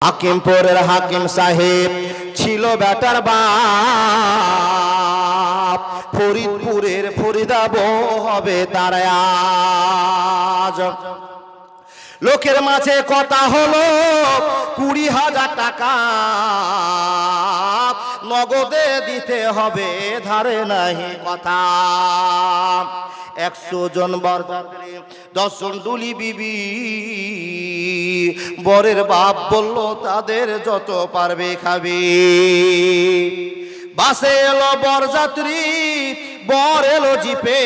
হাকিমপুরের হাকিম সাহেব ছিল বেটার বাপ, ফরিদপুরের ফরিদাবো হবে তার আজ। লোকের মাঝে কথা হলো 20,000 টাকা নগদে দিতে হবে, ধারে নাহি কথা। 100 জন বরযাত্রী 10 জন দুলি বিবি, বরের বাপ বলল তাদের যত পারবে খাবে। বাসে এলো বরযাত্রী, বর এলো জিপে,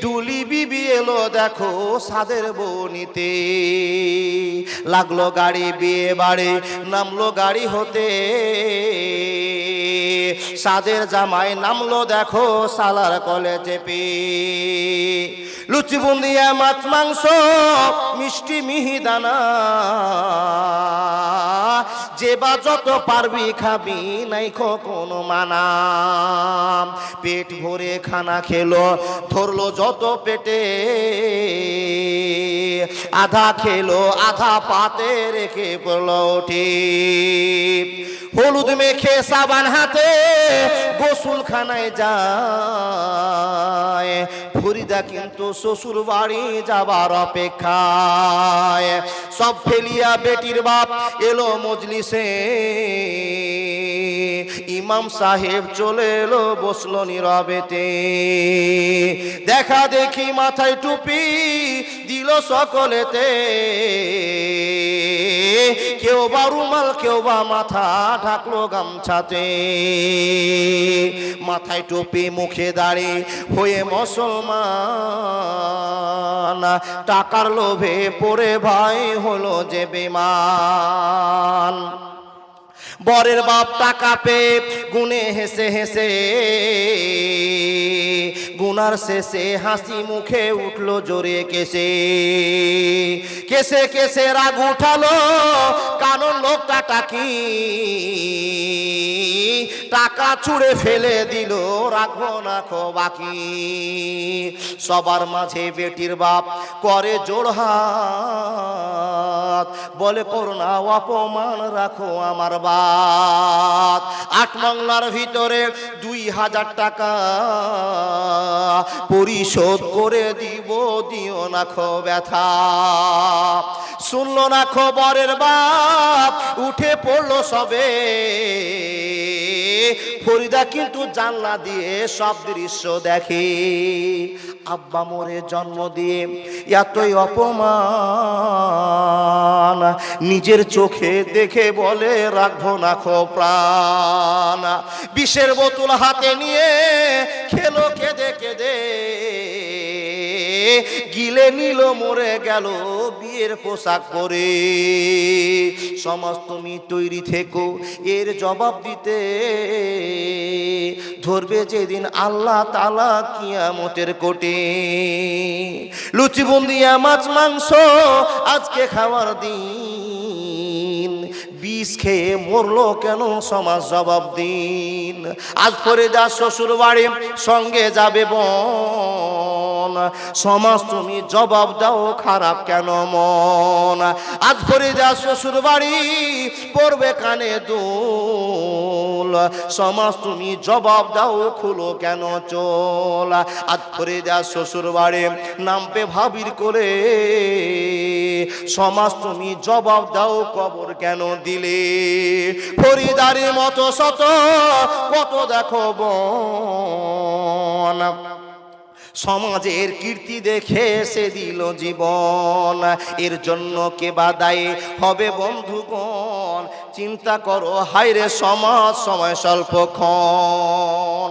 দুলি বিবি এলো দেখো সাদের বনিতে। লাগলো গাড়ি, বিয়ে বাড়ি নামলো গাড়ি হতে, সাদের জামাই নামলো দেখো সালার কলে চেপে। লুচি বুন্দিয়া মাছ মাংস মিষ্টি মিহিদানা, যে বা যত পারবি খাবি নাই কোনো মানা। পেট ভরে খানা খেলো, ধরলো যত পেটে, আধা খেলো আধা পাতে রেখে পড়লো ওঠে। হলুদ মেখে সাবান হাতে গোসলখানায় যায়, ফরিদা কিন্তু শ্বশুর বাড়ি যাবার অপেক্ষায়। সব ফেলিয়া বেটির বাপ এলো মজলিসে, ইমাম সাহেব চলে এলো বসলো নীরবেতে। দেখা দেখি মাথায় টুপি দিল সকলেতে, কেউ বা রুমাল কেউ বা মাথা ঢাকলো গামছাতে। মাথায় টুপি মুখে দাড়ি হয়ে মুসলমান, টাকার লোভে পড়ে ভাই হলো যে বেঈমান। বরের বাপ টাকা পেয়ে গুনে হেসে হেসে, গুনার শেষে হাসি মুখে উঠলো জোরে কেসে। কেসে কেসে রাগ উঠালো, কারণ লোকটা টাকি টাকা ছুঁড়ে ফেলে দিল, রাখবো না খো বাকি। সবার মাঝে বেটির বাপ করে জোড়হাত, বলে করোনা অপমান রাখো আমার বাত। 8 বাংলার ভিতরে 2,000 টাকা পরিশোধ করে দিব, দিও না খো ব্যথা। শুনলো না খবরের বাপ, উঠে পড়লো সবে। ফরিদা কিন্তু জানলা দিয়ে সব দৃশ্য দেখে। আব্বা মোরে জন্ম দিয়ে এতই অপমান, নিজের চোখে দেখে বলে রাখবো না খো প্রাণ। বিষের বোতল হাতে নিয়ে খেলো কেঁদে কেঁদে, গিলে নিল মরে গেল বিয়ের পোশাক পরে। সমাজ তুমি তৈরি থেকো এর জবাব দিতে, ধরবে যেদিন আল্লাহ তাআলা কিয়ামতের কোটে। লুচি বুন্দিয়া মাছ মাংস আজকে খাওয়ার দিন, বিষ খেয়ে মরলো কেন সমাজ জবাব দিন। আজ ফরিদা শ্বশুর বাড়ি সঙ্গে যাবে বোন, সমাজ তুমি জবাব দাও খারাপ কেন মন। আজ ফরিদা শ্বশুর বাড়ি পড়বে কানে দুল, সমাজ তুমি জবাব দাও খুলো কেন চোল। আজ ফরিদা শ্বশুর বাড়ি নামবে ভাবির করে, সমাজ তুমি জবাব দাও কবর কেন দিলে। ফরিদারি মতো শত কত দেখো বোন, সমাজের কীর্তি দেখে সে দিল জীবন। এর জন্য কে বা দায়ী হবে বন্ধুগণ, চিন্তা করো হায়রে সমাজ সময় স্বল্পক্ষণ।